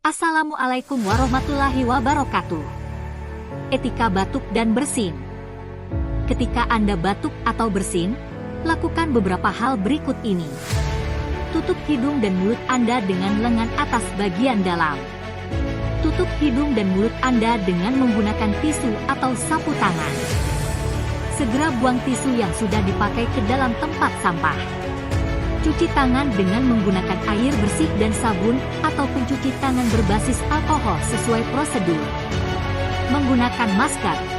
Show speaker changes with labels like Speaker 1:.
Speaker 1: Assalamualaikum warahmatullahi wabarakatuh. Etika batuk dan bersin. Ketika Anda batuk atau bersin, lakukan beberapa hal berikut ini. Tutup hidung dan mulut Anda dengan lengan atas bagian dalam. Tutup hidung dan mulut Anda dengan menggunakan tisu atau sapu tangan. Segera buang tisu yang sudah dipakai ke dalam tempat sampah. Cuci tangan dengan menggunakan air bersih dan sabun ataupun cuci tangan berbasis alkohol sesuai prosedur. Menggunakan masker.